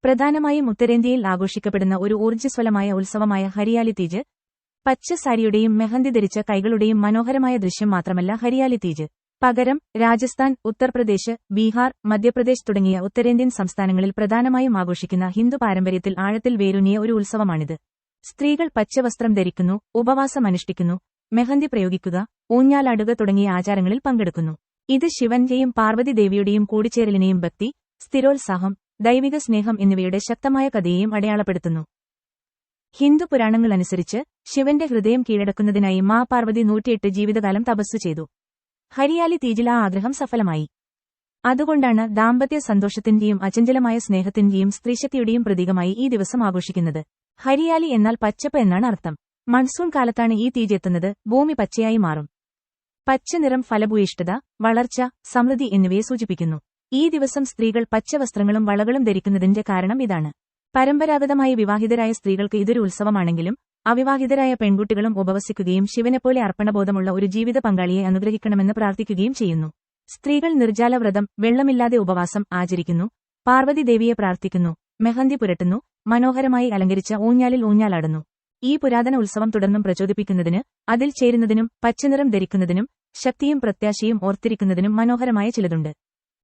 പ്രധാനമായും ഉത്തരേന്ത്യയിൽ ആഘോഷിക്കപ്പെടുന്ന ഒരു ഊർജ്ജസ്വലമായ ഉത്സവമായ ഹരിയാലി തീജ്. പച്ച സാരിയുടെയും മെഹന്തി ധരിച്ച കൈകളുടെയും മനോഹരമായ ദൃശ്യം മാത്രമല്ല ഹരിയാലി തീജ്. പകരം രാജസ്ഥാൻ, ഉത്തർപ്രദേശ്, ബീഹാർ, മധ്യപ്രദേശ് തുടങ്ങിയ ഉത്തരേന്ത്യൻ സംസ്ഥാനങ്ങളിൽ പ്രധാനമായും ആഘോഷിക്കുന്ന ഹിന്ദു പാരമ്പര്യത്തിൽ ആഴത്തിൽ വേരൂന്നിയ ഒരു ഉത്സവമാണിത്. സ്ത്രീകൾ പച്ചവസ്ത്രം ധരിക്കുന്നു, ഉപവാസം അനുഷ്ഠിക്കുന്നു, മെഹന്തി പ്രയോഗിക്കുക, ഊഞ്ഞാലാടുക തുടങ്ങിയ ആചാരങ്ങളിൽ പങ്കെടുക്കുന്നു. ഇത് ശിവന്റെയും പാർവതി ദേവിയുടെയും കൂടിച്ചേരലിനെയും ഭക്തി, സ്ഥിരോത്സാഹം, ദൈവിക സ്നേഹം എന്നിവയുടെ ശക്തമായ കഥയെയും അടയാളപ്പെടുത്തുന്നു. ഹിന്ദു പുരാണങ്ങളനുസരിച്ച് ശിവന്റെ ഹൃദയം കീഴടക്കുന്നതിനായി മാ പാർവതി 108 ജീവിതകാലം തപസ്സു ചെയ്തു. ഹരിയാലി തീജിൽ ആ ആഗ്രഹം സഫലമായി. അതുകൊണ്ടാണ് ദാമ്പത്യ സന്തോഷത്തിന്റെയും അചഞ്ചലമായ സ്നേഹത്തിന്റെയും സ്ത്രീശക്തിയുടെയും പ്രതീകമായി ഈ ദിവസം ആഘോഷിക്കുന്നത്. ഹരിയാലി എന്നാൽ പച്ചപ്പ് എന്നാണ് അർത്ഥം. മൺസൂൺ കാലത്താണ് ഈ തീജ് എത്തുന്നത്. ഭൂമി പച്ചയായി മാറും. പച്ച നിറം ഫലഭൂയിഷ്ഠത, വളർച്ച, സമൃദ്ധി എന്നിവയെ സൂചിപ്പിക്കുന്നു. ഈ ദിവസം സ്ത്രീകൾ പച്ചവസ്ത്രങ്ങളും വളകളും ധരിക്കുന്നതിന്റെ കാരണം ഇതാണ്. പരമ്പരാഗതമായി വിവാഹിതരായ സ്ത്രീകൾക്ക് ഇതൊരു ഉത്സവമാണെങ്കിലും അവിവാഹിതരായ പെൺകുട്ടികളും ഉപവസിക്കുകയും ശിവനെപ്പോലെ അർപ്പണബോധമുള്ള ഒരു ജീവിത പങ്കാളിയെ അനുഗ്രഹിക്കണമെന്ന് പ്രാർത്ഥിക്കുകയും ചെയ്യുന്നു. സ്ത്രീകൾ നിർജ്ജാല വ്രതം, വെള്ളമില്ലാതെ ഉപവാസം ആചരിക്കുന്നു, പാർവതി ദേവിയെ പ്രാർത്ഥിക്കുന്നു, മെഹന്തി പുരട്ടുന്നു, മനോഹരമായി അലങ്കരിച്ച ഊഞ്ഞാലിൽ ഊഞ്ഞാലാടുന്നു. ഈ പുരാതന ഉത്സവം തുടർന്നും പ്രചോദിപ്പിക്കുന്നതിന്, അതിൽ ചേരുന്നതിനും പച്ചനിറം ധരിക്കുന്നതിനും ശക്തിയും പ്രത്യാശയും ഓർത്തിരിക്കുന്നതിനും മനോഹരമായ ചിലതുണ്ട്.